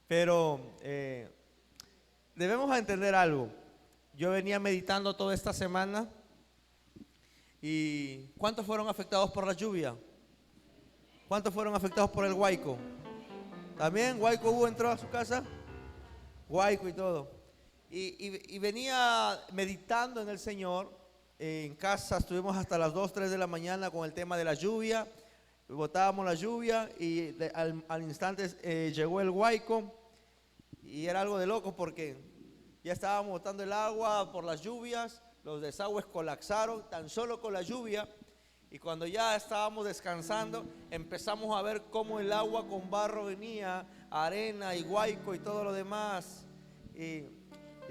Pero debemos entender algo. Yo venía meditando toda esta semana y ¿cuántos fueron afectados por la lluvia? ¿Cuántos fueron afectados por el huaico? ¿También huaico entró a su casa? Huaico y todo. Y venía meditando en el Señor. En casa estuvimos hasta las 2, 3 de la mañana con el tema de la lluvia. Botábamos la lluvia y al instante llegó el huaico. Y era algo de loco porque ya estábamos botando el agua por las lluvias. Los desagües colapsaron tan solo con la lluvia. Y cuando ya estábamos descansando, empezamos a ver cómo el agua con barro venía, arena y huaico y todo lo demás. Y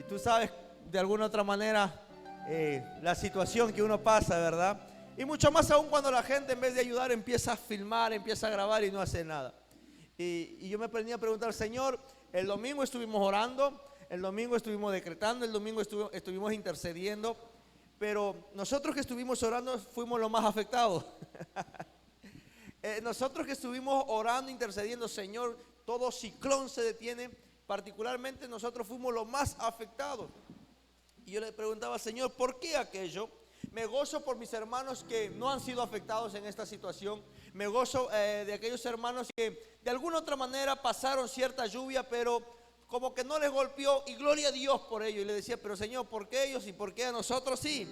tú sabes de alguna otra manera la situación que uno pasa, ¿verdad? Y mucho más aún cuando la gente en vez de ayudar empieza a filmar, empieza a grabar y no hace nada. Y yo me aprendí a preguntar, Señor, el domingo estuvimos orando, el domingo estuvimos decretando, el domingo estuvimos intercediendo, pero nosotros que estuvimos orando fuimos los más afectados. Nosotros que estuvimos orando, intercediendo, Señor, todo ciclón se detiene, particularmente nosotros fuimos los más afectados. Y yo le preguntaba, Señor, ¿por qué aquello? Me gozo por mis hermanos que no han sido afectados en esta situación. Me gozo de aquellos hermanos que de alguna otra manera pasaron cierta lluvia, pero como que no les golpeó, y gloria a Dios por ello. Y le decía, pero Señor, ¿por qué ellos y por qué a nosotros sí?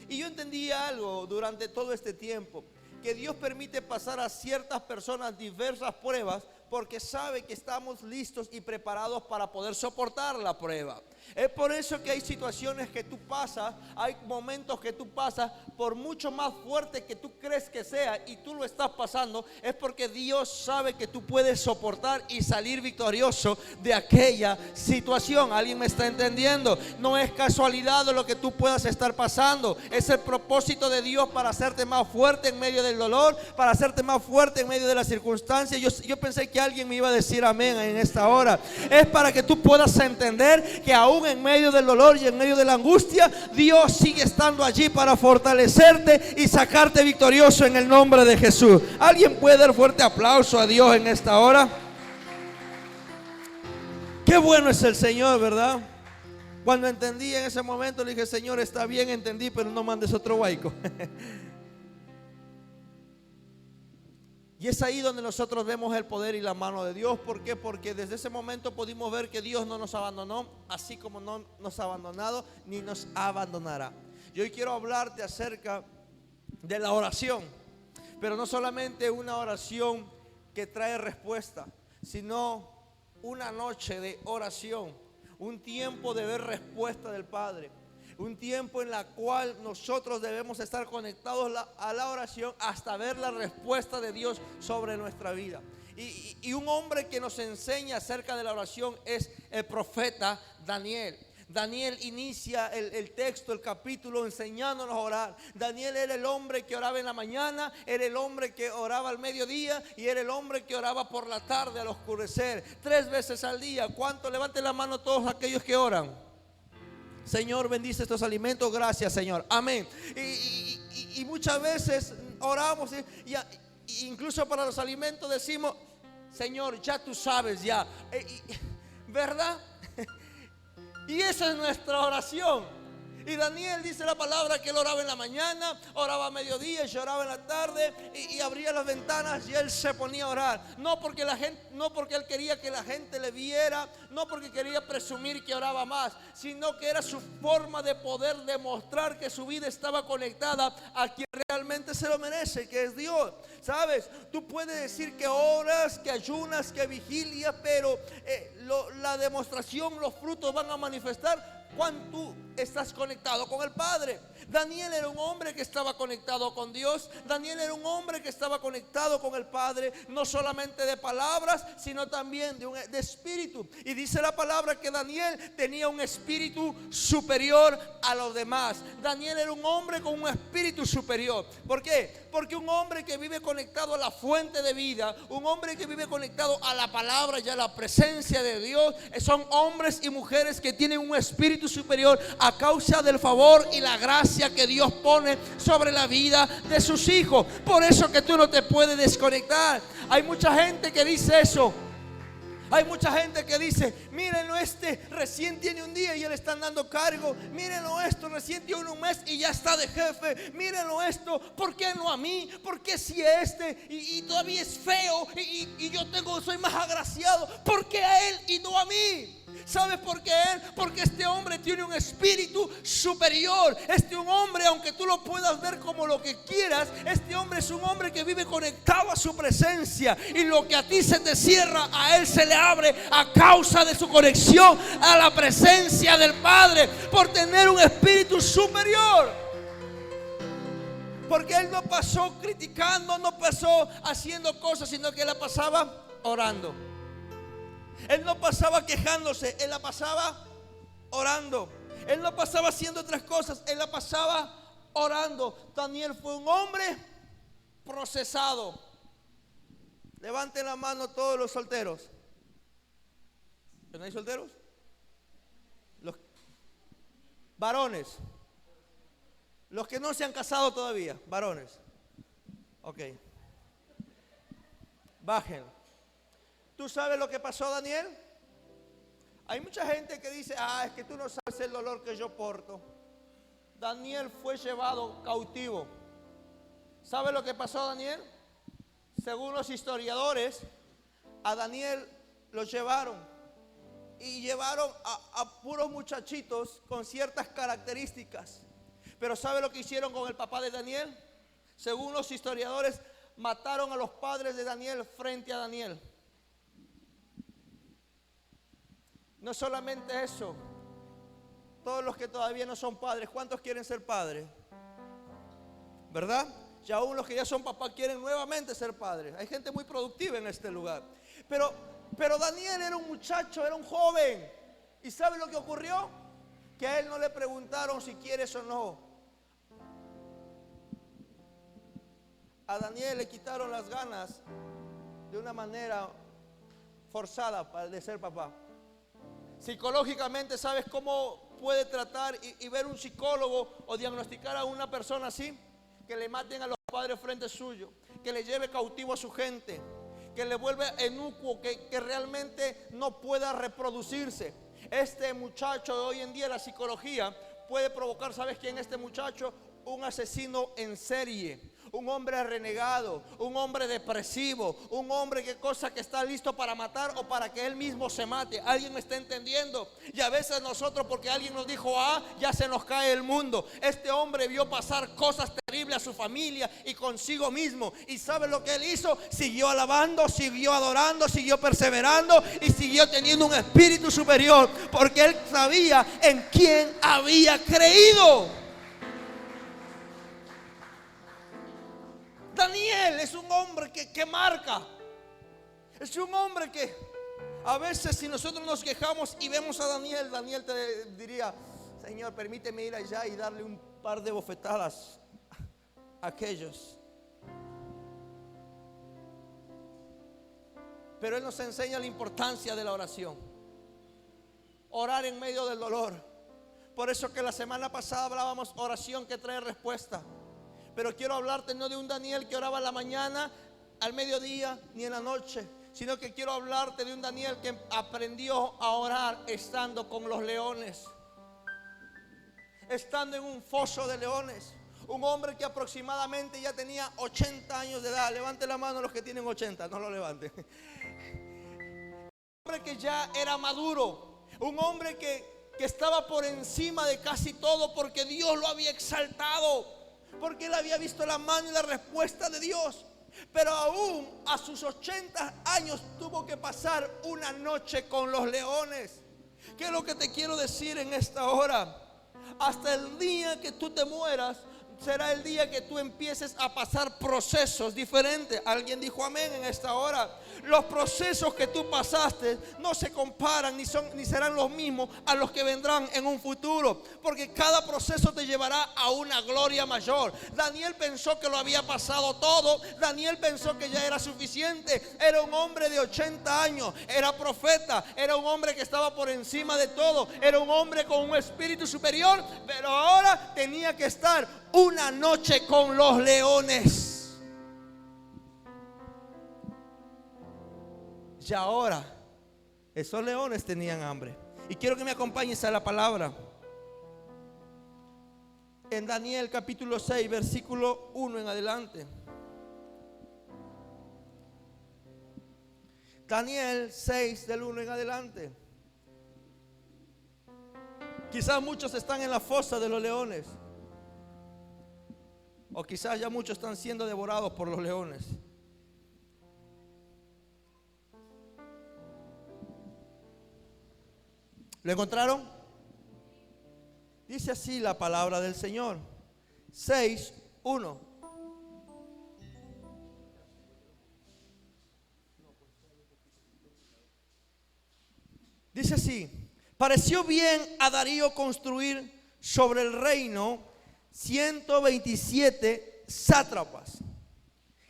Y yo entendía algo durante todo este tiempo, que Dios permite pasar a ciertas personas diversas pruebas porque sabe que estamos listos y preparados para poder soportar la prueba. Es por eso que hay situaciones que tú pasas, hay momentos que tú pasas, por mucho más fuerte que tú crees que sea y tú lo estás pasando, es porque Dios sabe que tú puedes soportar y salir victorioso de aquella situación. ¿Alguien me está entendiendo? No es casualidad lo que tú puedas estar pasando, es el propósito de Dios para hacerte más fuerte en medio del dolor, para hacerte más fuerte en medio de las circunstancias. Yo pensé que alguien me iba a decir amén en esta hora. Es para que tú puedas entender que aún en medio del dolor y en medio de la angustia, Dios sigue estando allí para fortalecerte y sacarte victorioso en el nombre de Jesús. ¿Alguien puede dar fuerte aplauso a Dios en esta hora? Qué bueno es el Señor, ¿verdad? Cuando entendí en ese momento, le dije, Señor, está bien, entendí, pero no mandes otro huaico. Y es ahí donde nosotros vemos el poder y la mano de Dios. ¿Por qué? Porque desde ese momento pudimos ver que Dios no nos abandonó, así como no nos ha abandonado, ni nos abandonará. Y hoy quiero hablarte acerca de la oración, pero no solamente una oración que trae respuesta, sino una noche de oración, un tiempo de ver respuesta del Padre. Un tiempo en la cual nosotros debemos estar conectados a la oración hasta ver la respuesta de Dios sobre nuestra vida. Y un hombre que nos enseña acerca de la oración es el profeta Daniel. Daniel inicia el texto, el capítulo, enseñándonos a orar. Daniel era el hombre que oraba en la mañana, era el hombre que oraba al mediodía y era el hombre que oraba por la tarde al oscurecer, 3 veces al día. ¿Cuánto? Levanten la mano todos aquellos que oran. Señor, bendice estos alimentos, gracias Señor, amén. Y muchas veces oramos y incluso para los alimentos decimos, Señor, ya tú sabes ya, ¿verdad? Y esa es nuestra oración. Y Daniel dice la palabra que él oraba en la mañana, oraba a mediodía, lloraba en la tarde y abría las ventanas y él se ponía a orar. No porque él quería que la gente le viera, no porque quería presumir que oraba más, sino que era su forma de poder demostrar que su vida estaba conectada a quien realmente se lo merece, que es Dios. ¿Sabes? Tú puedes decir que oras, que ayunas, que vigilias, pero la demostración, los frutos van a manifestar cuando tú estás conectado con el Padre. Daniel era un hombre que estaba conectado con Dios. Daniel era un hombre que estaba conectado con el Padre, no solamente de palabras, sino también de espíritu. Y dice la palabra que Daniel tenía un espíritu superior a los demás. Daniel era un hombre con un espíritu superior. ¿Por qué? Porque un hombre que vive conectado a la fuente de vida, un hombre que vive conectado a la palabra y a la presencia de Dios, son hombres y mujeres que tienen un espíritu superior a causa del favor y la gracia que Dios pone sobre la vida de sus hijos. Por eso que tú no te puedes desconectar. Hay mucha gente que dice eso. Hay mucha gente que dice: mírenlo, recién tiene un día y ya le están dando cargo. Mírenlo, recién tiene un mes y ya está de jefe. Mírenlo, ¿por qué no a mí? ¿Por qué si y todavía es feo y yo soy más agraciado? ¿Por qué a él y no a mí? ¿Sabes por qué él? Porque este hombre tiene un espíritu superior. Un hombre, aunque tú lo puedas ver como lo que quieras, este hombre es un hombre que vive conectado a su presencia. Y lo que a ti se te cierra, a él se le abre a causa de su conexión a la presencia del Padre, por tener un espíritu superior. Porque él no pasó criticando, no pasó haciendo cosas, sino que él la pasaba orando. Él no pasaba quejándose, él la pasaba orando. Él no pasaba haciendo otras cosas, él la pasaba orando. Daniel fue un hombre procesado. Levanten la mano todos los solteros. ¿No hay solteros? Los varones. Los que no se han casado todavía, varones. Ok. Bajen. ¿Tú sabes lo que pasó, Daniel? Hay mucha gente que dice: es que tú no sabes el dolor que yo porto. Daniel fue llevado cautivo. ¿Sabe lo que pasó, Daniel? Según los historiadores, a Daniel lo llevaron y llevaron a puros muchachitos con ciertas características. Pero ¿sabe lo que hicieron con el papá de Daniel? Según los historiadores, mataron a los padres de Daniel frente a Daniel. No solamente eso, todos los que todavía no son padres, ¿cuántos quieren ser padres? ¿Verdad? Y aún los que ya son papás quieren nuevamente ser padres. Hay gente muy productiva en este lugar. Pero Daniel era un muchacho, era un joven. ¿Y sabe lo que ocurrió? Que a él no le preguntaron si quieres o no. A Daniel le quitaron las ganas de una manera forzada de ser papá. Psicológicamente, ¿sabes cómo puede tratar y ver un psicólogo o diagnosticar a una persona así? Que le maten a los padres frente suyo, que le lleve cautivo a su gente, que le vuelva enucuo, que realmente no pueda reproducirse. Este muchacho de hoy en día, la psicología puede provocar, ¿sabes quién es este muchacho? Un asesino en serie. Un hombre renegado, un hombre depresivo, un hombre que está listo para matar o para que él mismo se mate. ¿Alguien me está entendiendo? Y a veces nosotros, porque alguien nos dijo ya se nos cae el mundo. Este hombre vio pasar cosas terribles a su familia y consigo mismo. ¿Y sabe lo que él hizo? Siguió alabando, siguió adorando, siguió perseverando y siguió teniendo un espíritu superior, porque él sabía en quién había creído. Daniel es un hombre que marca. Es un hombre que a veces, si nosotros nos quejamos y vemos a Daniel, Daniel te diría: Señor, permíteme ir allá y darle un par de bofetadas a aquellos. Pero él nos enseña la importancia de la oración. Orar en medio del dolor. Por eso que la semana pasada hablábamos oración que trae respuesta. Pero quiero hablarte no de un Daniel que oraba en la mañana, al mediodía, ni en la noche, sino que quiero hablarte de un Daniel que aprendió a orar estando con los leones, estando en un foso de leones. Un hombre que aproximadamente ya tenía 80 años de edad. Levante la mano los que tienen 80, no lo levanten. Un hombre que ya era maduro, un hombre que estaba por encima de casi todo, porque Dios lo había exaltado, porque él había visto la mano y la respuesta de Dios. Pero aún a sus 80 años tuvo que pasar una noche con los leones. ¿Qué es lo que te quiero decir en esta hora? Hasta el día que tú te mueras será el día que tú empieces a pasar procesos diferentes. Alguien dijo amén en esta hora. Los procesos que tú pasaste no se comparan ni serán los mismos a los que vendrán en un futuro, porque cada proceso te llevará a una gloria mayor. Daniel pensó que lo había pasado todo. Daniel pensó que ya era suficiente. Era un hombre de 80 años, era profeta, era un hombre que estaba por encima de todo, era un hombre con un espíritu superior, pero ahora tenía que estar una noche con los leones. Y ahora Esos leones tenían hambre. Y quiero que me acompañes a la palabra. En Daniel capítulo 6, versículo 1 en adelante. Daniel 6 del 1 en adelante. Quizás muchos están en la fosa de los leones. O quizás ya muchos están siendo devorados por los leones. ¿Lo encontraron? Dice así la palabra del Señor. 6:1. Dice así: pareció bien a Darío construir sobre el reino 127 sátrapas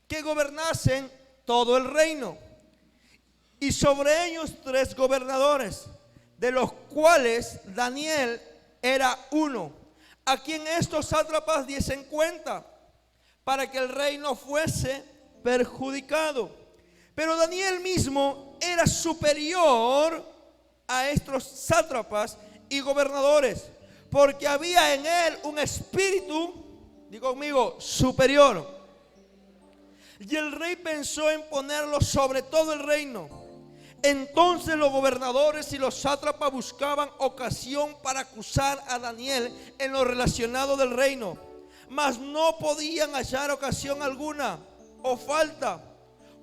que gobernasen todo el reino, y sobre ellos 3 gobernadores, de los cuales Daniel era uno, a quien estos sátrapas diesen cuenta, para que el reino fuese perjudicado. Pero Daniel mismo era superior a estos sátrapas y gobernadores, porque había en él un espíritu, digo conmigo, superior. Y el rey pensó en ponerlo sobre todo el reino. Entonces los gobernadores y los sátrapas buscaban ocasión para acusar a Daniel en lo relacionado del reino, mas no podían hallar ocasión alguna o falta,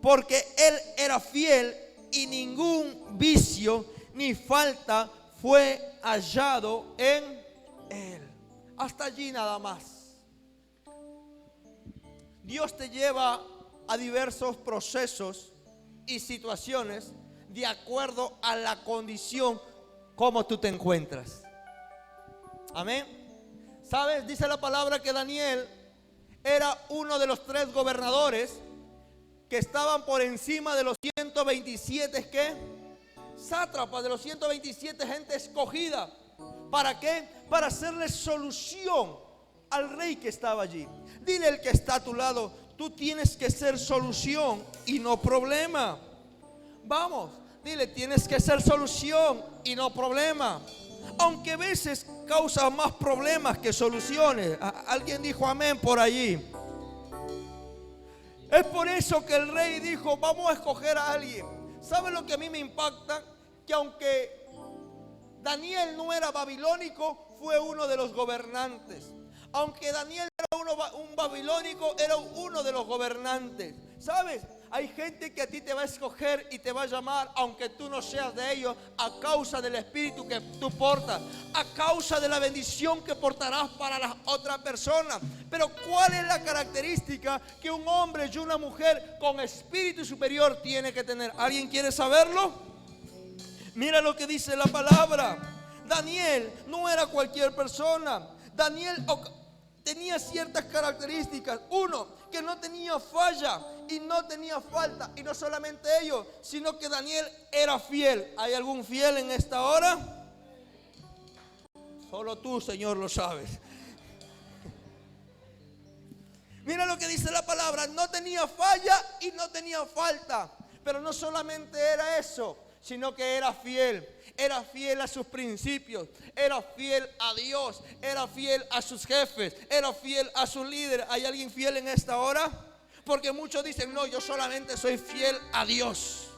porque él era fiel y ningún vicio ni falta fue hallado en él. Hasta allí nada más. Dios te lleva a diversos procesos y situaciones de acuerdo a la condición como tú te encuentras. Amén. ¿Sabes? Dice la palabra que Daniel era uno de los 3 gobernadores que estaban por encima de los 127 ¿qué? Sátrapas, de los 127 gente escogida. ¿Para qué? Para hacerle solución al rey que estaba allí. Dile al que está a tu lado: tú tienes que ser solución y no problema. Vamos, dile: tienes que ser solución y no problema. Aunque a veces causa más problemas que soluciones. Alguien dijo amén por allí. Es por eso que el rey dijo: vamos a escoger a alguien. ¿Sabe lo que a mí me impacta? Que aunque Daniel no era babilónico, fue uno de los gobernantes. Aunque Daniel era un babilónico, era uno de los gobernantes. ¿Sabes? Hay gente que a ti te va a escoger y te va a llamar, aunque tú no seas de ellos, a causa del espíritu que tú portas, a causa de la bendición que portarás para la otra persona. Pero ¿cuál es la característica que un hombre y una mujer con espíritu superior tiene que tener? ¿Alguien quiere saberlo? Mira lo que dice la palabra. Daniel no era cualquier persona. Daniel tenía ciertas características. Uno, que no tenía falla y no tenía falta. Y no solamente ello, sino que Daniel era fiel. ¿Hay algún fiel en esta hora? Solo tú, Señor, lo sabes. Mira lo que dice la palabra: no tenía falla y no tenía falta. Pero no solamente era eso, sino que era fiel. Era fiel a sus principios, era fiel a Dios, era fiel a sus jefes, era fiel a sus líderes. ¿Hay alguien fiel en esta hora? Porque muchos dicen: no, yo solamente soy fiel a Dios.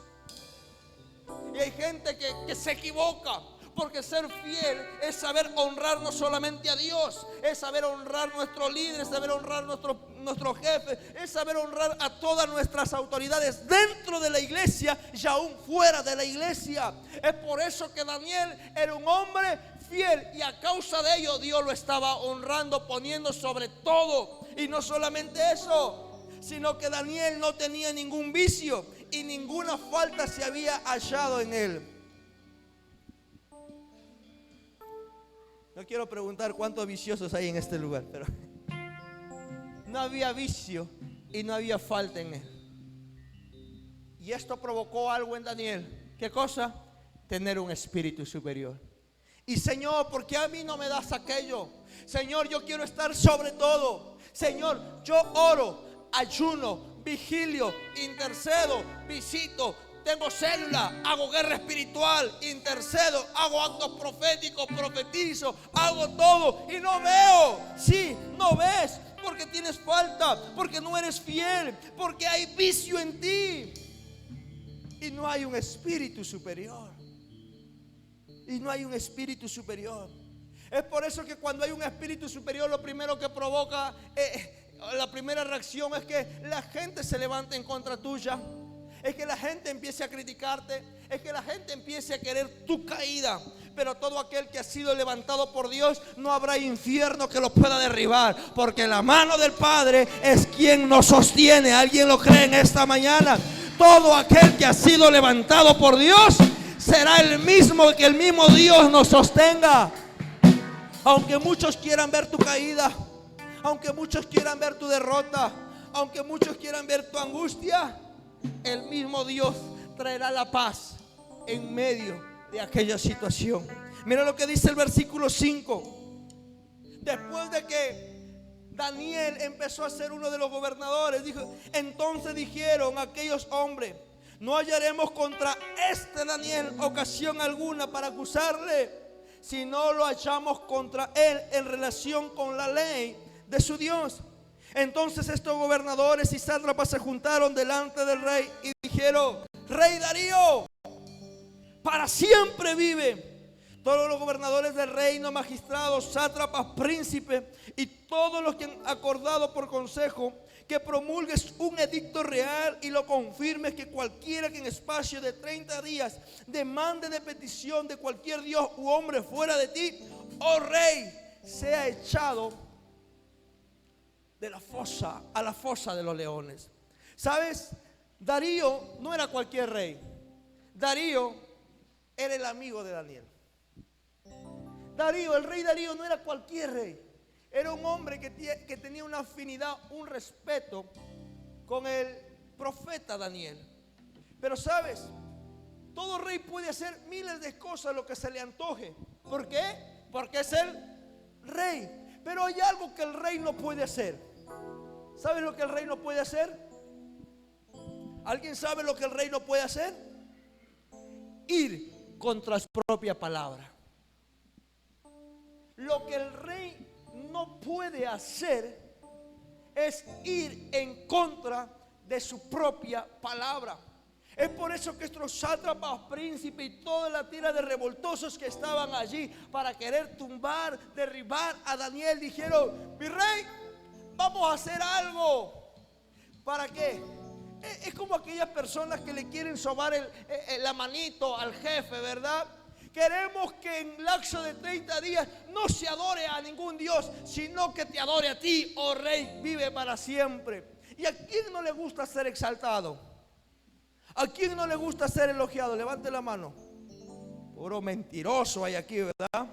Y hay gente que se equivoca, porque ser fiel es saber honrar no solamente a Dios, es saber honrar a nuestros líderes, saber honrar a nuestros jefes, es saber honrar a todas nuestras autoridades dentro de la iglesia y aún fuera de la iglesia. Es por eso que Daniel era un hombre fiel, y a causa de ello Dios lo estaba honrando, poniendo sobre todo. Y no solamente eso, sino que Daniel no tenía ningún vicio y ninguna falta se había hallado en él. No quiero preguntar cuántos viciosos hay en este lugar, pero no había vicio y no había falta en él. Y esto provocó algo en Daniel. ¿Qué cosa? Tener un espíritu superior. Y Señor, ¿por qué a mí no me das aquello? Señor, yo quiero estar sobre todo. Señor, yo oro, ayuno, vigilio, intercedo, visito, tengo célula, hago guerra espiritual, intercedo, hago actos proféticos, profetizo, hago todo y no veo. Sí, no ves porque tienes falta, porque no eres fiel, porque hay vicio en ti y no hay un espíritu superior. Y no hay un espíritu superior. Es por eso que cuando hay un espíritu superior, lo primero que provoca, la primera reacción es que la gente se levante en contra tuya. Es que la gente empiece a criticarte. Es que la gente empiece a querer tu caída. Pero todo aquel que ha sido levantado por Dios, no habrá infierno que lo pueda derribar, porque la mano del Padre es quien nos sostiene. ¿Alguien lo cree en esta mañana? Todo aquel que ha sido levantado por Dios será el mismo Dios nos sostenga. Aunque muchos quieran ver tu caída, aunque muchos quieran ver tu derrota, aunque muchos quieran ver tu angustia, el mismo Dios traerá la paz en medio de aquella situación. Mira lo que dice el versículo 5. Después de que Daniel empezó a ser uno de los gobernadores, dijo: entonces dijeron aquellos hombres: no hallaremos contra este Daniel ocasión alguna para acusarle, si no lo hallamos contra él en relación con la ley de su Dios. Entonces estos gobernadores y sátrapas se juntaron delante del rey y dijeron: Rey Darío, para siempre vive. Todos los gobernadores del reino, magistrados, sátrapas, príncipes y todos los que han acordado por consejo que promulgues un edicto real y lo confirmes, que cualquiera que en espacio de 30 días demande de petición de cualquier dios u hombre fuera de ti, oh rey, sea echado de la fosa a la fosa de los leones. ¿Sabes? Darío no era cualquier rey. Darío era el amigo de Daniel. Darío, el rey Darío no era cualquier rey. Era un hombre que tenía una afinidad, un respeto con el profeta Daniel. Pero sabes, todo rey puede hacer miles de cosas lo que se le antoje. ¿Por qué? Porque es el rey. Pero hay algo que el rey no puede hacer. ¿Sabes lo que el rey no puede hacer? ¿Alguien sabe lo que el rey no puede hacer? Ir contra su propia palabra. Lo que el rey no puede hacer es ir en contra de su propia palabra. Es por eso que estos sátrapas, príncipes y toda la tira de revoltosos que estaban allí para querer tumbar, derribar a Daniel, dijeron: mi rey, vamos a hacer algo. ¿Para qué? Es como aquellas personas que le quieren sobar la manito al jefe, ¿verdad? Queremos que en lapso de 30 días no se adore a ningún Dios, sino que te adore a ti, oh rey, vive para siempre. ¿Y a quién no le gusta ser exaltado? ¿A quién no le gusta ser elogiado? Levante la mano. Puro mentiroso hay aquí, ¿verdad?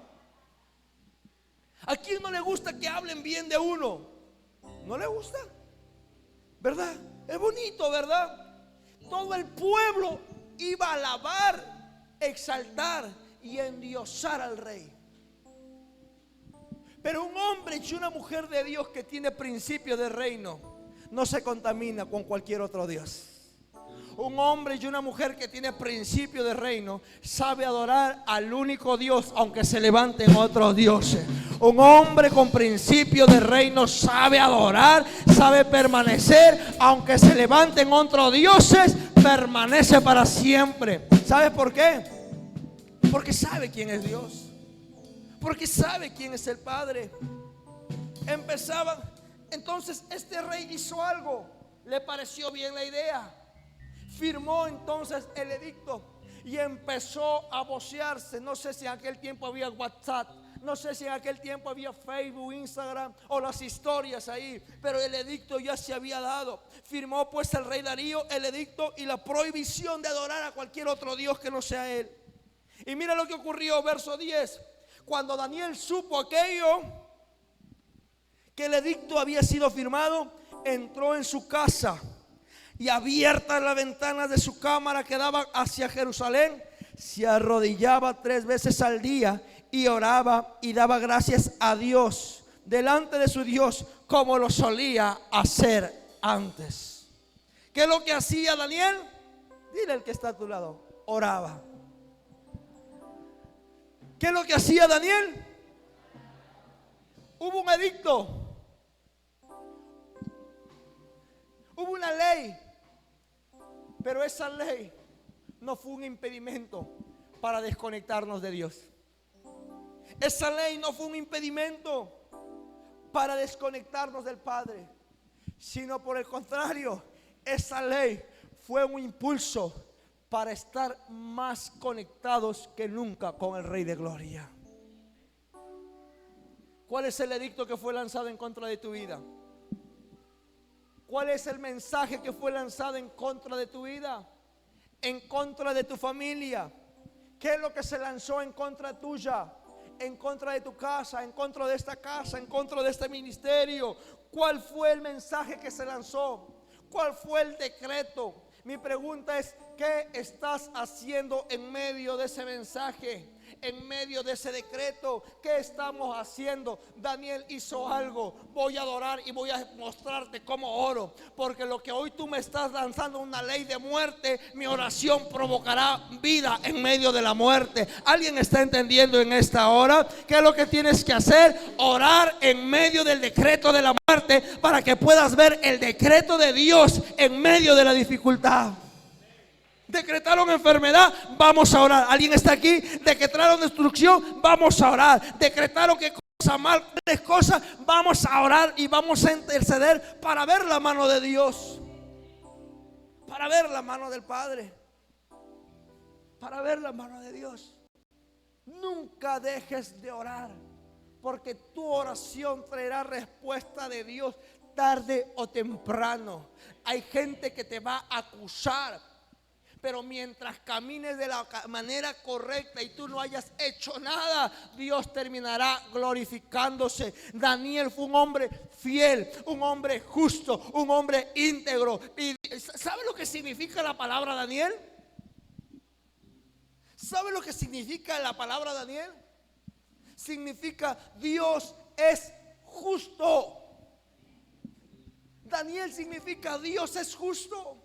¿A quién no le gusta que hablen bien de uno? ¿No le gusta? ¿Verdad? Es bonito, ¿verdad? Todo el pueblo iba a alabar, exaltar y endiosar al rey. Pero un hombre y una mujer de Dios que tiene principio de reino no se contamina con cualquier otro Dios. Un hombre y una mujer que tiene principio de reino sabe adorar al único Dios, aunque se levanten otros dioses. Un hombre con principio de reino sabe adorar, sabe permanecer, aunque se levanten otros dioses, permanece para siempre. ¿Sabes por qué? Porque sabe quién es Dios, porque sabe quién es el Padre. Entonces este rey hizo algo, le pareció bien la idea. Firmó entonces el edicto y empezó a vocearse. No sé si en aquel tiempo había WhatsApp, no sé si en aquel tiempo había Facebook, Instagram o las historias ahí, pero el edicto ya se había dado. Firmó pues el rey Darío el edicto y la prohibición de adorar a cualquier otro Dios que no sea él. Y mira lo que ocurrió, verso 10. Cuando Daniel supo aquello, que el edicto había sido firmado, entró en su casa y abiertas las ventanas de su cámara que daban hacia Jerusalén, se arrodillaba 3 veces al día y oraba y daba gracias a Dios delante de su Dios, como lo solía hacer antes. ¿Qué es lo que hacía Daniel? Dile al que está a tu lado, oraba. ¿Qué es lo que hacía Daniel? Hubo un edicto, hubo una ley, pero esa ley no fue un impedimento para desconectarnos de Dios. Esa ley no fue un impedimento para desconectarnos del Padre, sino por el contrario, esa ley fue un impulso para estar más conectados que nunca con el Rey de Gloria. ¿Cuál es el edicto que fue lanzado en contra de tu vida? ¿Cuál es el mensaje que fue lanzado en contra de tu vida? En contra de tu familia. ¿Qué es lo que se lanzó en contra tuya? En contra de tu casa, en contra de esta casa, en contra de este ministerio. ¿Cuál fue el mensaje que se lanzó? ¿Cuál fue el decreto? Mi pregunta es, ¿qué estás haciendo en medio de ese mensaje? En medio de ese decreto, ¿qué estamos haciendo? Daniel hizo algo. Voy a adorar y voy a mostrarte cómo oro, porque lo que hoy tú me estás lanzando una ley de muerte, mi oración provocará vida en medio de la muerte. ¿Alguien está entendiendo en esta hora qué es lo que tienes que hacer? Orar en medio del decreto de la muerte, para que puedas ver el decreto de Dios en medio de la dificultad. Decretaron enfermedad, vamos a orar. ¿Alguien está aquí? Decretaron destrucción, vamos a orar. Decretaron que cosas mal, cosas, vamos a orar y vamos a interceder para ver la mano de Dios, para ver la mano del Padre, para ver la mano de Dios. Nunca dejes de orar, porque tu oración traerá respuesta de Dios tarde o temprano. Hay gente que te va a acusar, pero mientras camines de la manera correcta y tú no hayas hecho nada, Dios terminará glorificándose. Daniel fue un hombre fiel, un hombre justo, un hombre íntegro. ¿Y sabe lo que significa la palabra Daniel? ¿Sabe lo que significa la palabra Daniel? Significa Dios es justo. Daniel significa Dios es justo.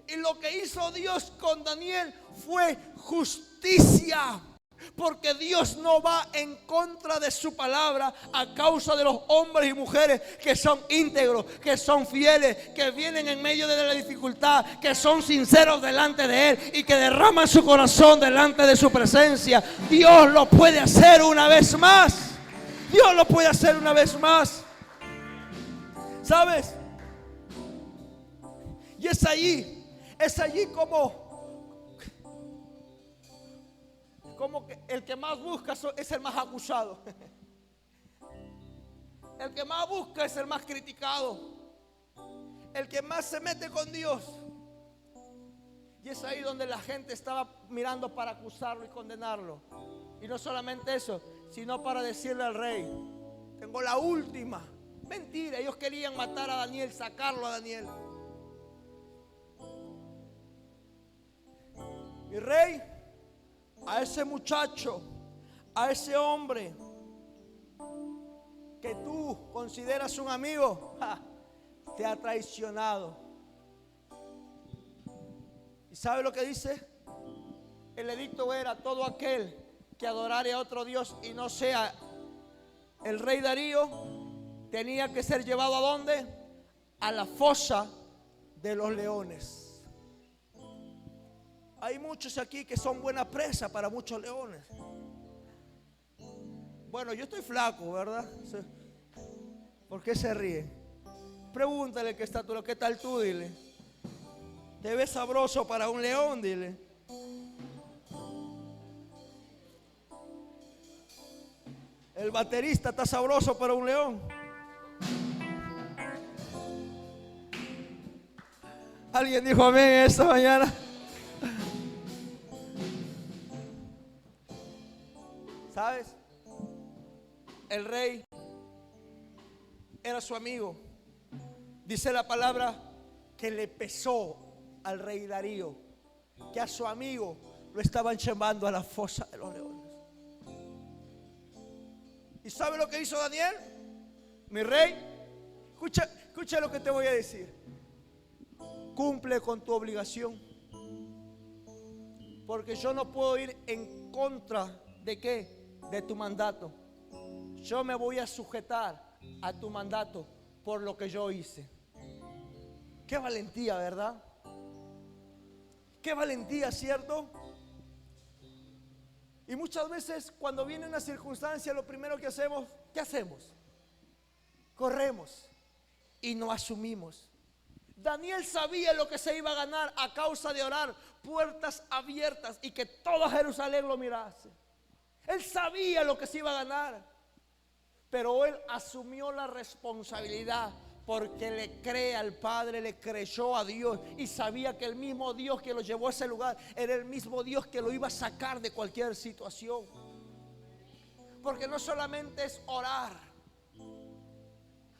Y lo que hizo Dios con Daniel fue justicia, porque Dios no va en contra de su palabra a causa de los hombres y mujeres que son íntegros, que son fieles, que vienen en medio de la dificultad, que son sinceros delante de Él y que derraman su corazón delante de su presencia. Dios lo puede hacer una vez más. Dios lo puede hacer una vez más. ¿Sabes? Y es allí como que el que más busca es el más acusado. El que más busca es el más criticado. El que más se mete con Dios. Y es ahí donde la gente estaba mirando para acusarlo y condenarlo. Y no solamente eso, sino para decirle al rey: tengo la última. Mentira, ellos querían matar a Daniel, sacarlo a Daniel. Mi rey, a ese muchacho, a ese hombre que tú consideras un amigo, te ha traicionado. ¿Y sabe lo que dice? El edicto era: todo aquel que adorare a otro Dios y no sea el rey Darío, tenía que ser llevado ¿a dónde? A la fosa de los leones. Hay muchos aquí que son buena presa para muchos leones. Bueno, yo estoy flaco, ¿verdad? ¿Por qué se ríe? Pregúntale que está tú, ¿qué tal tú? Dile. ¿Te ves sabroso para un león? Dile. El baterista está sabroso para un león. ¿Alguien dijo amén esta mañana? ¿Sabes? El rey era su amigo. Dice la palabra que le pesó al rey Darío, que a su amigo lo estaban llevando a la fosa de los leones. ¿Y sabe lo que hizo Daniel? Mi rey, escucha lo que te voy a decir. Cumple con tu obligación. Porque yo no puedo ir en contra de qué, de tu mandato. Yo me voy a sujetar a tu mandato por lo que yo hice. Qué valentía, ¿verdad? Qué valentía, ¿cierto? Y muchas veces cuando viene una circunstancia, lo primero que hacemos, ¿qué hacemos? Corremos y no asumimos. Daniel sabía lo que se iba a ganar a causa de orar, puertas abiertas y que toda Jerusalén lo mirase. Él sabía lo que se iba a ganar, pero él asumió la responsabilidad porque le cree al Padre, le creyó a Dios y sabía que el mismo Dios que lo llevó a ese lugar era el mismo Dios que lo iba a sacar de cualquier situación. Porque no solamente es orar,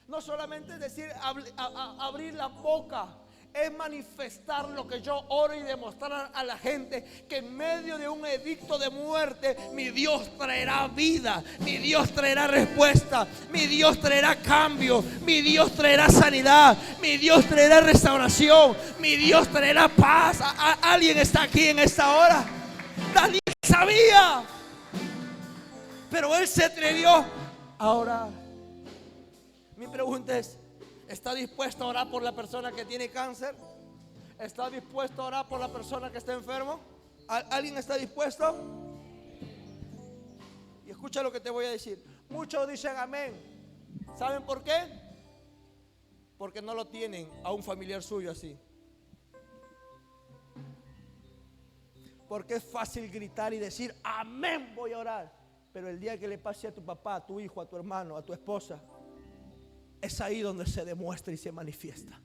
no solamente es decir, abrir la boca, es manifestar lo que yo oro y demostrar a la gente que en medio de un edicto de muerte, mi Dios traerá vida, mi Dios traerá respuesta, mi Dios traerá cambio, mi Dios traerá sanidad, mi Dios traerá restauración, mi Dios traerá paz. ¿Alguien está aquí en esta hora? Daniel sabía, pero él se atrevió a orar. Mi pregunta es, ¿está dispuesto a orar por la persona que tiene cáncer? ¿Está dispuesto a orar por la persona que está enfermo? ¿Alguien está dispuesto? Y escucha lo que te voy a decir. Muchos dicen amén. ¿Saben por qué? Porque no lo tienen a un familiar suyo así. Porque es fácil gritar y decir amén, voy a orar. Pero el día que le pase a tu papá, a tu hijo, a tu hermano, a tu esposa, es ahí donde se demuestra y se manifiesta.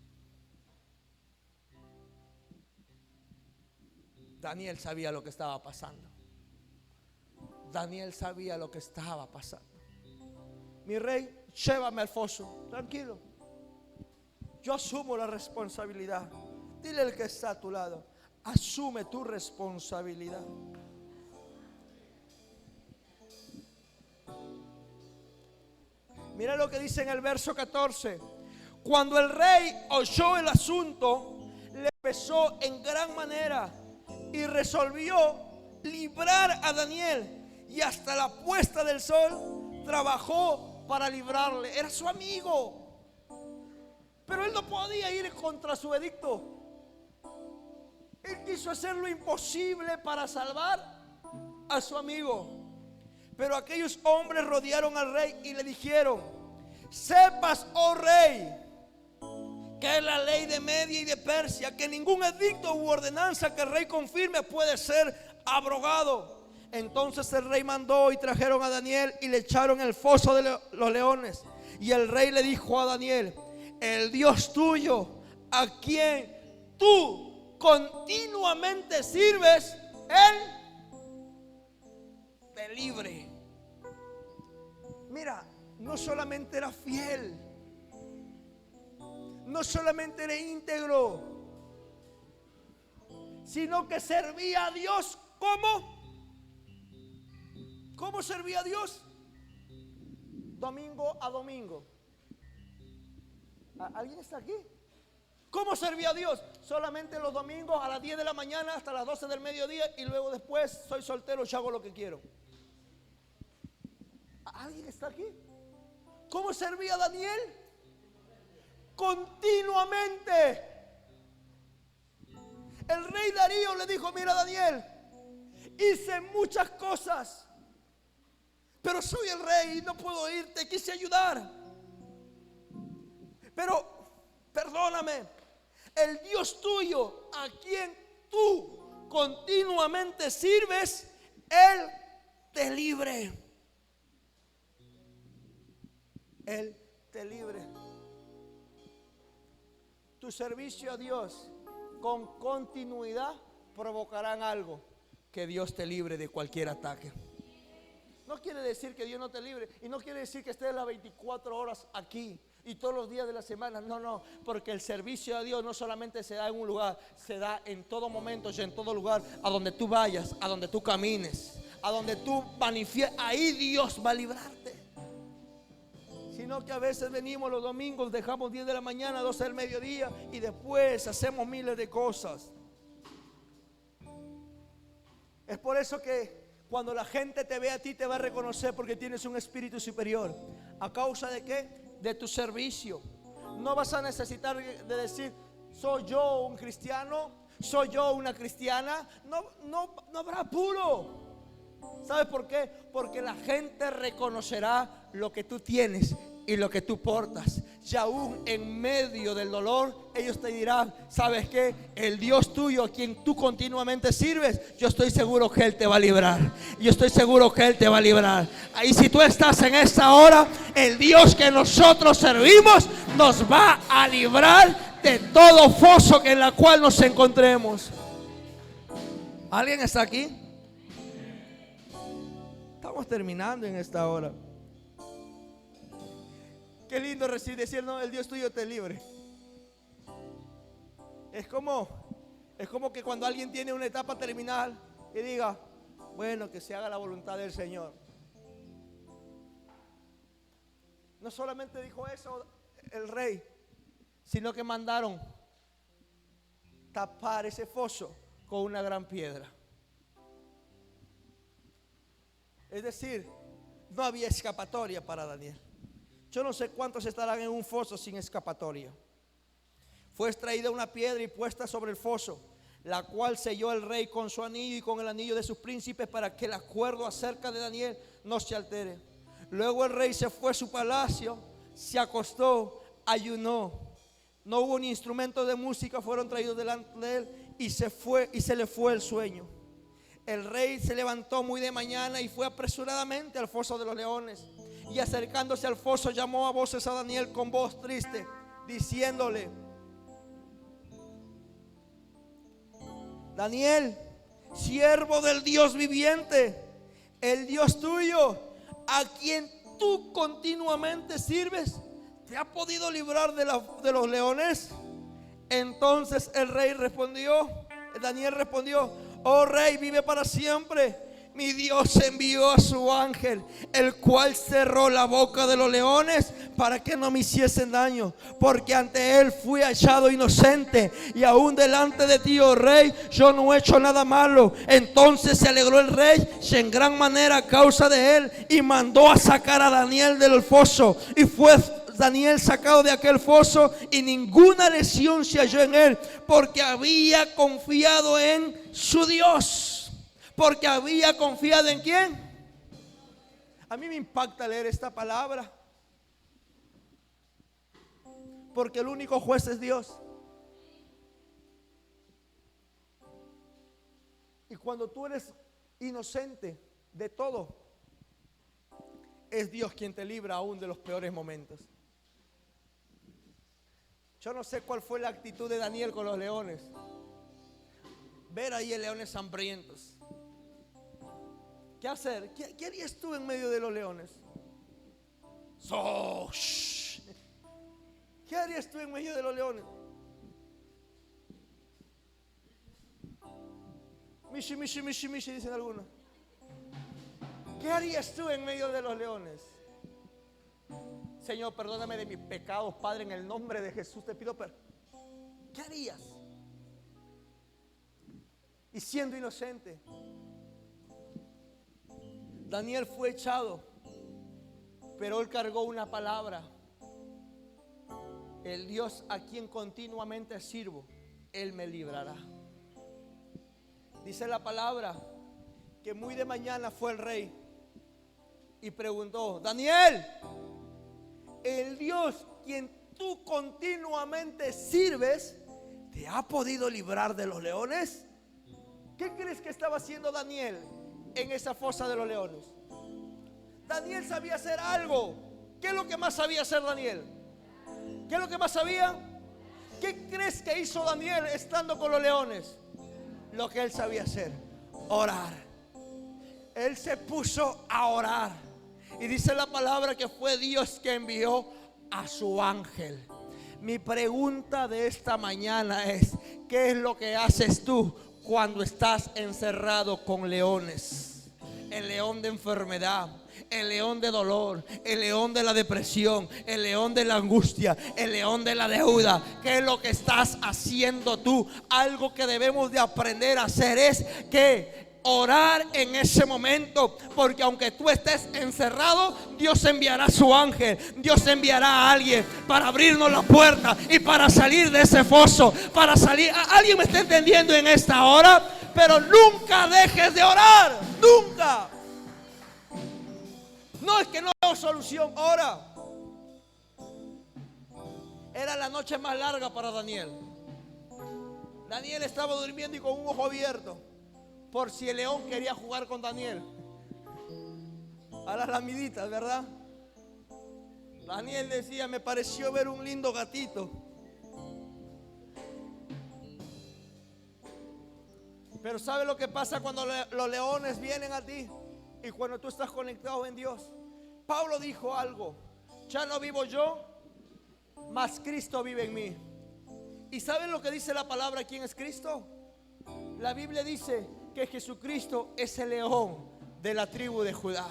Daniel sabía lo que estaba pasando. Daniel sabía lo que estaba pasando. Mi rey, llévame al foso. Tranquilo. Yo asumo la responsabilidad. Dile al que está a tu lado, asume tu responsabilidad. Mira lo que dice en el verso 14. Cuando el rey oyó el asunto, le pesó en gran manera y resolvió librar a Daniel. Y hasta la puesta del sol trabajó para librarle. Era su amigo, pero él no podía ir contra su edicto. Él quiso hacer lo imposible para salvar a su amigo. Pero aquellos hombres rodearon al rey y le dijeron: sepas, oh rey, que es la ley de Media y de Persia, que ningún edicto u ordenanza que el rey confirme puede ser abrogado. Entonces el rey mandó y trajeron a Daniel y le echaron en el foso de los leones. Y el rey le dijo a Daniel: el Dios tuyo, a quien tú continuamente sirves, Él te libre. Mira, no solamente era fiel, no solamente era íntegro, sino que servía a Dios. ¿Cómo servía a Dios? Domingo a domingo. ¿Alguien está aquí? ¿Cómo servía a Dios? Solamente los domingos a las 10 de la mañana hasta las 12 del mediodía, y luego después soy soltero y hago lo que quiero. ¿Alguien está aquí? ¿Cómo servía Daniel? Continuamente. El rey Darío le dijo: mira, Daniel, hice muchas cosas, pero soy el rey y no puedo ir, te quise ayudar, pero perdóname, el Dios tuyo, a quien tú continuamente sirves, Él te libre. Él te libre. Tu servicio a Dios con continuidad provocarán algo: que Dios te libre de cualquier ataque. No quiere decir que Dios no te libre, y no quiere decir que estés las 24 horas aquí y todos los días de la semana. No, porque el servicio a Dios no solamente se da en un lugar, se da en todo momento y en todo lugar. A donde tú vayas, a donde tú camines, a donde tú manifiestes, ahí Dios va a librarte. Sino que a veces venimos los domingos, dejamos 10 de la mañana, 12 del mediodía, y después hacemos miles de cosas. Es por eso que cuando la gente te ve a ti, te va a reconocer porque tienes un espíritu superior. ¿A causa de qué? De tu servicio. No vas a necesitar de decir, soy yo un cristiano, soy yo una cristiana. No habrá apuro. ¿Sabes por qué? Porque la gente reconocerá lo que tú tienes y lo que tú portas. Y aún en medio del dolor, ellos te dirán, ¿sabes qué? El Dios tuyo, a quien tú continuamente sirves, yo estoy seguro que Él te va a librar. Yo estoy seguro que Él te va a librar. Y si tú estás en esta hora, el Dios que nosotros servimos nos va a librar de todo foso en la cual nos encontremos. ¿Alguien está aquí? Estamos terminando en esta hora. Qué lindo decir, no, el Dios tuyo te libre. Es como que cuando alguien tiene una etapa terminal y diga, bueno, que se haga la voluntad del Señor. No solamente dijo eso el rey, sino que mandaron tapar ese foso con una gran piedra. Es decir, no había escapatoria para Daniel. Yo no sé cuántos estarán en un foso sin escapatoria. Fue extraída una piedra y puesta sobre el foso, la cual selló el rey con su anillo y con el anillo de sus príncipes, para que el acuerdo acerca de Daniel no se altere. Luego el rey se fue a su palacio, se acostó, ayunó. No hubo ni instrumentos de música, fueron traídos delante de él, y se le fue el sueño. El rey se levantó muy de mañana y fue apresuradamente al foso de los leones. Y acercándose al foso, llamó a voces a Daniel con voz triste, diciéndole: Daniel, siervo del Dios viviente, el Dios tuyo, a quien tú continuamente sirves, ¿te ha podido librar de los leones? Entonces Daniel respondió: oh rey, vive para siempre. Mi Dios envió a su ángel, el cual cerró la boca de los leones para que no me hiciesen daño, porque ante él fui hallado inocente, y aún delante de ti, oh rey, yo no he hecho nada malo. Entonces se alegró el rey en gran manera a causa de él, y mandó a sacar a Daniel del foso. Y fue Daniel sacado de aquel foso, y ninguna lesión se halló en él, porque había confiado en su Dios. Porque había confiado ¿en quién? A mí me impacta leer esta palabra, porque el único juez es Dios. Y cuando tú eres inocente de todo, es Dios quien te libra aún de los peores momentos. Yo no sé cuál fue la actitud de Daniel con los leones. Ver ahí leones hambrientos. ¿Qué hacer? ¿Qué harías tú en medio de los leones? ¿Qué harías tú en medio de los leones? Mishi, dicen algunos. ¿Qué harías tú en medio de los leones? Señor, perdóname de mis pecados, Padre, en el nombre de Jesús te pido perdón. ¿Qué harías? Y siendo inocente, Daniel fue echado, pero él cargó una palabra: el Dios a quien continuamente sirvo, Él me librará. Dice la palabra que muy de mañana fue el rey y preguntó: Daniel, el Dios quien tú continuamente sirves, ¿te ha podido librar de los leones? ¿Qué crees que estaba haciendo Daniel en esa fosa de los leones? Daniel sabía hacer algo. ¿Qué es lo que más sabía hacer Daniel? ¿Qué es lo que más sabía? ¿Qué crees que hizo Daniel estando con los leones? Lo que él sabía hacer: orar. Él se puso a orar. Y dice la palabra que fue Dios que envió a su ángel. Mi pregunta de esta mañana es: ¿qué es lo que haces tú cuando estás encerrado con leones? El león de enfermedad, el león de dolor, el león de la depresión, el león de la angustia, el león de la deuda. ¿Qué es lo que estás haciendo tú? Algo que debemos de aprender a hacer es que orar en ese momento, porque aunque tú estés encerrado, Dios enviará a su ángel, Dios enviará a alguien para abrirnos la puerta y para salir de ese foso, para salir. ¿Alguien me está entendiendo en esta hora? Pero nunca dejes de orar, nunca. No es que no haya solución, ora. Era la noche más larga para Daniel. Daniel estaba durmiendo y con un ojo abierto, por si el león quería jugar con Daniel a las lamiditas, ¿verdad? Daniel decía: me pareció ver un lindo gatito. Pero ¿sabe lo que pasa cuando los leones vienen a ti y cuando tú estás conectado en Dios? Pablo dijo algo: ya no vivo yo, mas Cristo vive en mí. ¿Y saben lo que dice la palabra? ¿Quién es Cristo? La Biblia dice que Jesucristo es el león de la tribu de Judá.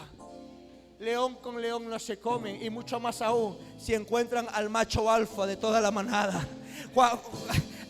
León con león no se come, y mucho más aún si encuentran al macho alfa de toda la manada.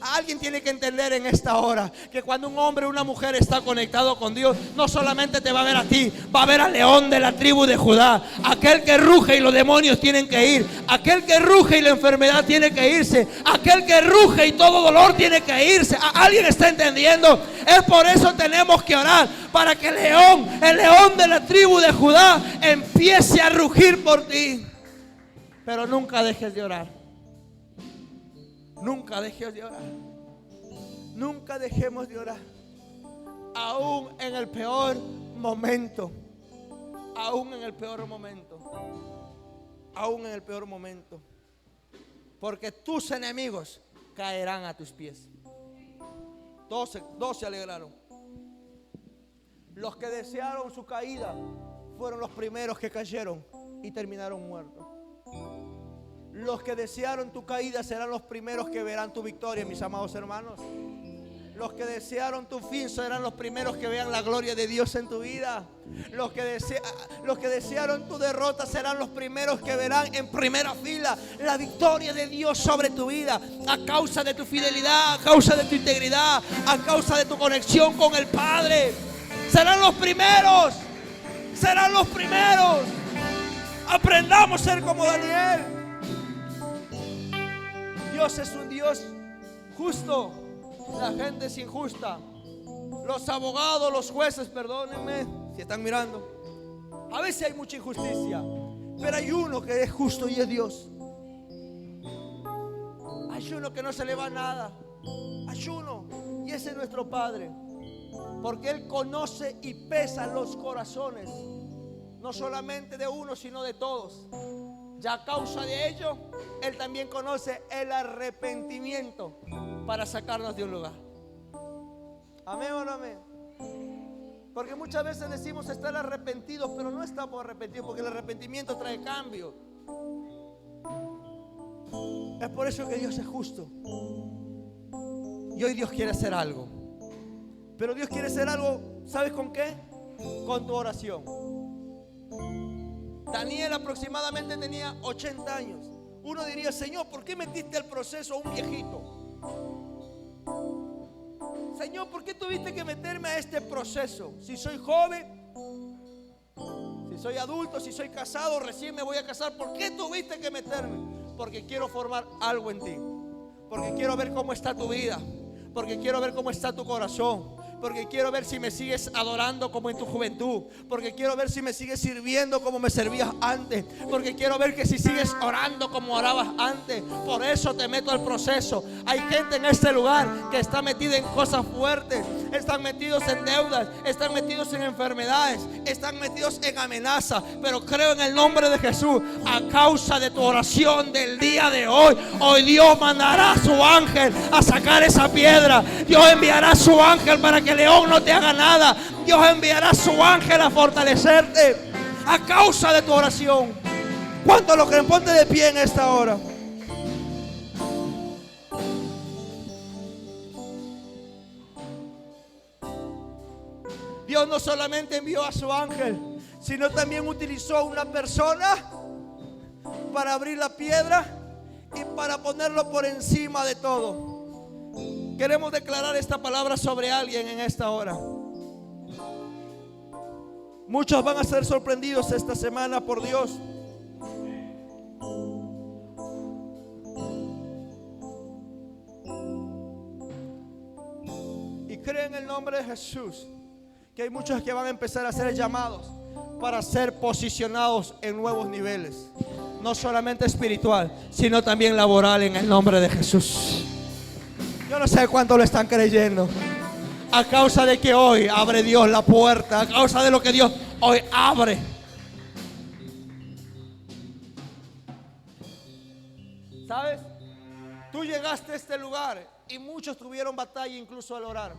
Alguien tiene que entender en esta hora que cuando un hombre o una mujer está conectado con Dios, no solamente te va a ver a ti, va a ver al león de la tribu de Judá, aquel que ruge y los demonios tienen que ir, aquel que ruge y la enfermedad tiene que irse, aquel que ruge y todo dolor tiene que irse. ¿Alguien está entendiendo? Es por eso tenemos que orar, para que el león de la tribu de Judá empiece a rugir por ti. Pero nunca dejes de orar. Nunca dejes de orar. Nunca dejemos de orar. Aún en el peor momento. Aún en el peor momento. Aún en el peor momento. Porque tus enemigos caerán a tus pies. 12 se alegraron. Los que desearon su caída fueron los primeros que cayeron y terminaron muertos. Los que desearon tu caída serán los primeros que verán tu victoria, mis amados hermanos. Los que desearon tu fin serán los primeros que vean la gloria de Dios en tu vida. Los que desearon tu derrota serán los primeros que verán en primera fila la victoria de Dios sobre tu vida, a causa de tu fidelidad, a causa de tu integridad, a causa de tu conexión con el Padre. Serán los primeros. Serán los primeros. Aprendamos a ser como Daniel. Dios es un Dios justo. La gente es injusta. Los abogados, los jueces, perdónenme si están mirando, a veces hay mucha injusticia, pero hay uno que es justo y es Dios. Hay uno que no se le va nada. Hay uno, y ese es nuestro Padre, porque Él conoce y pesa los corazones, no solamente de uno, sino de todos. Ya a causa de ello, Él también conoce el arrepentimiento para sacarnos de un lugar. Amén o no amén. Porque muchas veces decimos estar arrepentidos, pero no estamos arrepentidos, porque el arrepentimiento trae cambio. Es por eso que Dios es justo. Y hoy Dios quiere hacer algo. Pero Dios quiere hacer algo, ¿sabes con qué? Con tu oración. Daniel aproximadamente tenía 80 años. Uno diría: Señor, ¿por qué metiste al proceso a un viejito? Señor, ¿por qué tuviste que meterme a este proceso? Si soy joven, si soy adulto, si soy casado, recién me voy a casar, ¿por qué tuviste que meterme? Porque quiero formar algo en ti. Porque quiero ver cómo está tu vida. Porque quiero ver cómo está tu corazón. Porque quiero ver si me sigues adorando como en tu juventud. Porque quiero ver si me sigues sirviendo como me servías antes. Porque quiero ver que si sigues orando como orabas antes. Por eso te meto al proceso. Hay gente en este lugar que está metida en cosas fuertes. Están metidos en deudas. Están metidos en enfermedades. Están metidos en amenazas. Pero creo en el nombre de Jesús, a causa de tu oración del día de hoy, hoy Dios mandará a su ángel a sacar esa piedra. Dios enviará a su ángel para que el león no te haga nada. Dios enviará a su ángel a fortalecerte a causa de tu oración. ¿Cuántos lo creen? Ponte de pie en esta hora. Dios no solamente envió a su ángel, sino también utilizó a una persona para abrir la piedra y para ponerlo por encima de todo. Queremos declarar esta palabra sobre alguien en esta hora. Muchos van a ser sorprendidos esta semana por Dios. Y creo en el nombre de Jesús que hay muchos que van a empezar a ser llamados para ser posicionados en nuevos niveles. No solamente espiritual, sino también laboral, en el nombre de Jesús. Yo no sé cuánto lo están creyendo. A causa de que hoy abre Dios la puerta, a causa de lo que Dios hoy abre. ¿Sabes? Tú llegaste a este lugar y muchos tuvieron batalla incluso al orar.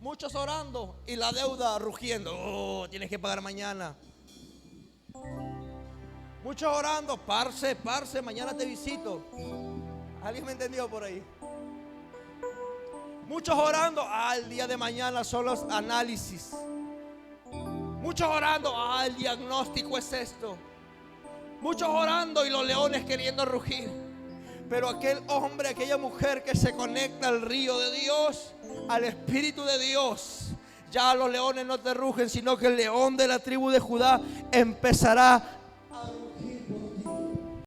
Muchos orando y la deuda rugiendo. Oh, tienes que pagar mañana. Muchos orando, parce, mañana te visito. ¿Alguien me entendió por ahí? Muchos orando, el día de mañana son los análisis. Muchos orando, el diagnóstico es esto. Muchos orando y los leones queriendo rugir. Pero aquel hombre, aquella mujer que se conecta al río de Dios, al Espíritu de Dios, ya los leones no te rugen, sino que el león de la tribu de Judá empezará